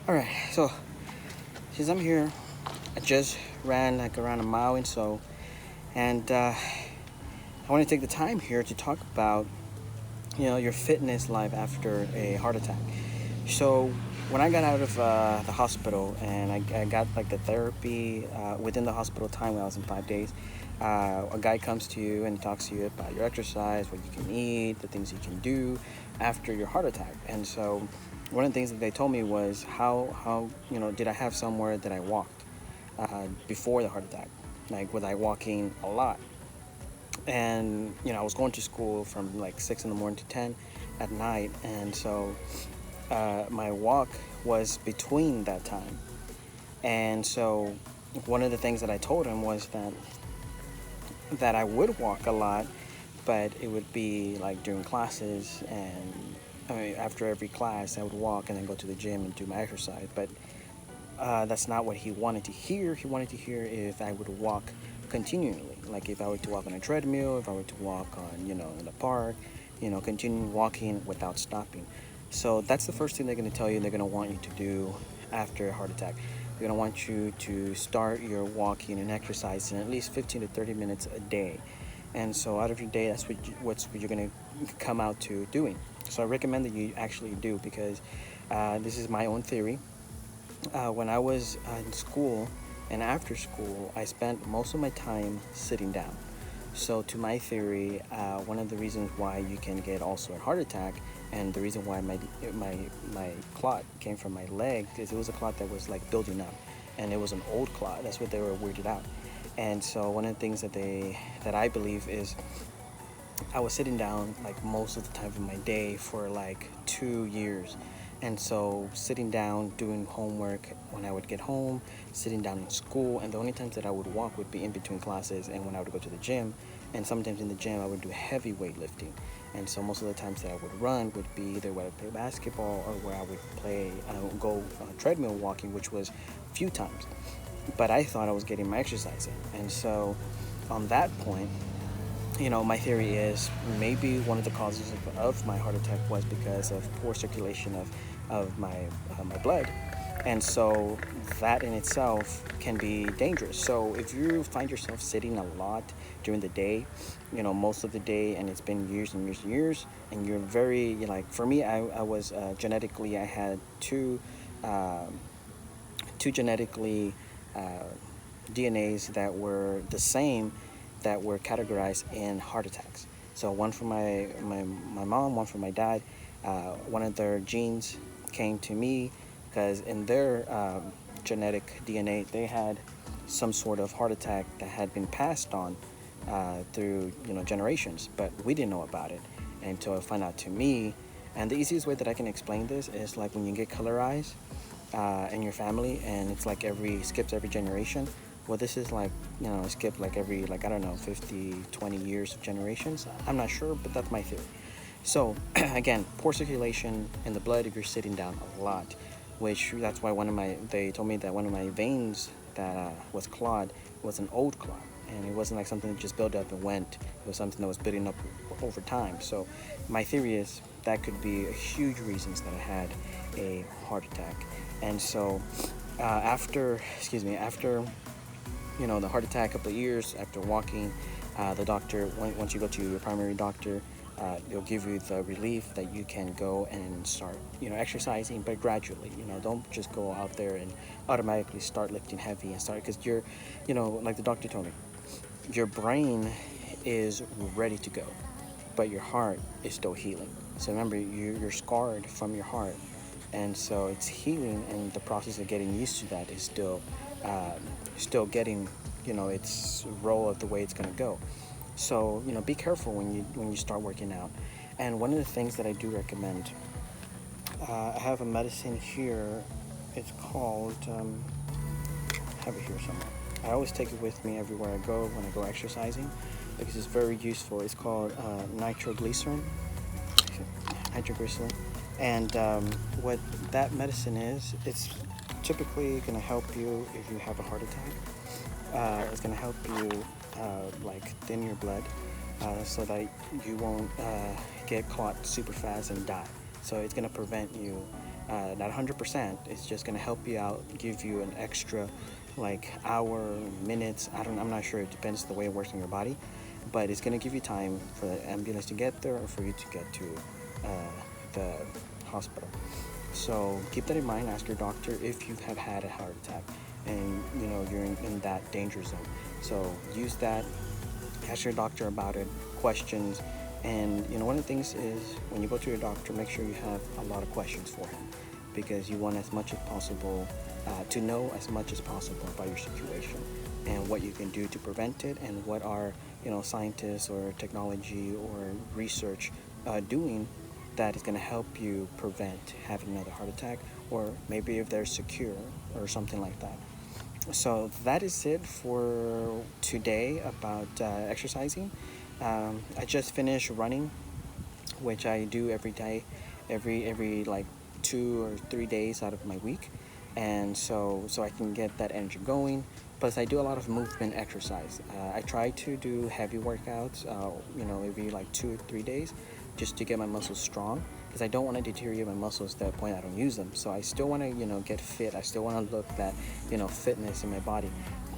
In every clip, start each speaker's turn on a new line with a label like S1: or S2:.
S1: Alright, so since I'm here, I just ran like around a mile and so, and I want to take the time here to talk about your fitness life after a heart attack. So when I got out of the hospital and I got like the therapy within the hospital time when I was in 5 days, a guy comes to you and talks to you about your exercise, what you can eat, the things you can do after your heart attack. And so one of the things that they told me was how did I have somewhere that I walked before the heart attack, like was I walking a lot? And I was going to school from like 6 in the morning to 10 at night, and so my walk was between that time. And so one of the things that I told him was that I would walk a lot, but it would be like during classes, and I mean, after every class I would walk and then go to the gym and do my exercise. But that's not what he wanted to hear. He wanted to hear if I would walk continually, like if I were to walk on a treadmill, if I were to walk on, in the park, continue walking without stopping. So that's the first thing they're going to tell you. They're going to want you to do after a heart attack. They're going to want you to start your walking and exercising at least 15 to 30 minutes a day. And so out of your day, that's what you're going to come out to doing. So I recommend that you actually do, because this is my own theory. When I was in school and after school, I spent most of my time sitting down. So to my theory, one of the reasons why you can get also a heart attack, and the reason why my clot came from my leg, is it was a clot that was like building up, and it was an old clot. That's what they were weirded out. And so one of the things that I believe is I was sitting down like most of the time of my day for like 2 years. And so sitting down, doing homework when I would get home, sitting down in school, and the only times that I would walk would be in between classes and when I would go to the gym. And sometimes in the gym I would do heavy weightlifting. And so most of the times that I would run would be either where I play basketball or where I would go treadmill walking, which was a few times. But I thought I was getting my exercise in. And so on that point, my theory is maybe one of the causes of my heart attack was because of poor circulation of my blood. And so that in itself can be dangerous. So if you find yourself sitting a lot during the day, most of the day, and it's been years and years and years, and you're very, like for me, I was genetically, I had two genetically DNAs that were the same, that were categorized in heart attacks. So one for my mom, one for my dad. One of their genes came to me because in their genetic DNA, they had some sort of heart attack that had been passed on through generations, but we didn't know about it until it found out to me. And the easiest way that I can explain this is like when you get colorized in your family, and it's like skips every generation. Well, this is like, skip like every, like, I don't know, 50, 20 years of generations. I'm not sure, but that's my theory. So, again, poor circulation in the blood if you're sitting down a lot, which that's why they told me that one of my veins that was clogged was an old clot. And it wasn't like something that just built up and went. It was something that was building up over time. So my theory is that could be a huge reasons that I had a heart attack. And so after the heart attack, a couple of years after walking, the doctor, once you go to your primary doctor, they'll give you the relief that you can go and start, exercising, but gradually. Don't just go out there and automatically start lifting heavy and start, because you're, like the doctor told me, your brain is ready to go, but your heart is still healing. So remember, you're scarred from your heart, and so it's healing, and the process of getting used to that is still getting, its role of the way it's going to go. So, be careful when you start working out. And one of the things that I do recommend, I have a medicine here. It's called, I have it here somewhere. I always take it with me everywhere I go when I go exercising, because it's very useful. It's called nitroglycerin. And what that medicine is, it's typically going to help you if you have a heart attack. It's going to help you thin your blood so that you won't get clot super fast and die. So it's going to prevent you not 100%. It's just gonna help you out, give you an extra like hour, minutes. I'm not sure. It depends the way it works in your body, but it's gonna give you time for the ambulance to get there or for you to get to the hospital. So keep that in mind. Ask your doctor if you have had a heart attack and you're in that danger zone. So use that. Ask your doctor about it. Questions. And one of the things is when you go to your doctor, make sure you have a lot of questions for him, because you want as much as possible to know as much as possible about your situation and what you can do to prevent it, and what are scientists or technology or research doing that is going to help you prevent having another heart attack, or maybe if they're secure or something like that. So that is it for today about exercising. I just finished running, which I do every day, every like 2 or 3 days out of my week, and so I can get that energy going. Plus, I do a lot of movement exercise. I try to do heavy workouts, every like 2 or 3 days, just to get my muscles strong, because I don't want to deteriorate my muscles to the point I don't use them. So I still want to get fit. I still want to look that fitness in my body,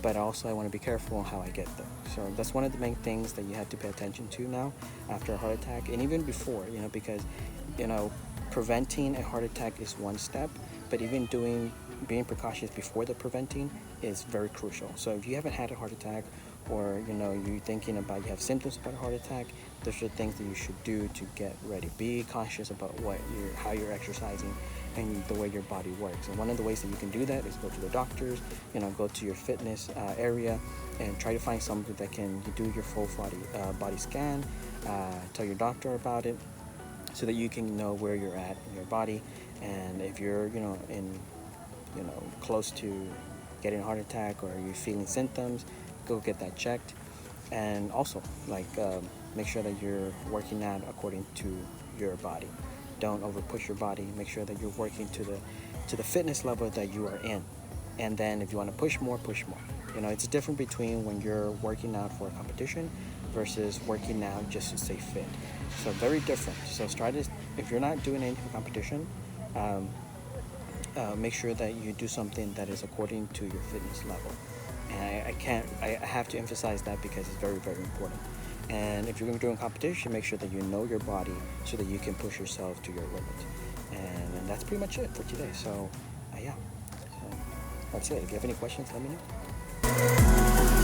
S1: but also I want to be careful on how I get there. So that's one of the main things that you have to pay attention to now after a heart attack, and even before, because preventing a heart attack is one step, but even being precautious before the preventing is very crucial. So if you haven't had a heart attack, or you're thinking about, you have symptoms about a heart attack, those are things that you should do to get ready. Be cautious about how you're exercising and the way your body works. And one of the ways that you can do that is go to the doctors, go to your fitness area, and try to find somebody that can do your full body scan. Tell your doctor about it, so that you can know where you're at in your body, and if you're close to getting a heart attack, or you're feeling symptoms, go get that checked. And also make sure that you're working out according to your body. Don't over push your body. Make sure that you're working to the fitness level that you are in, and then if you want to push more. It's different between when you're working out for a competition versus working out just to stay fit. So very different. So if you're not doing anything for competition, make sure that you do something that is according to your fitness level. And I have to emphasize that, because it's very, very important. And if you're going to do a competition, make sure that you know your body, so that you can push yourself to your limit. And that's pretty much it for today. So yeah, so that's it. If you have any questions, let me know.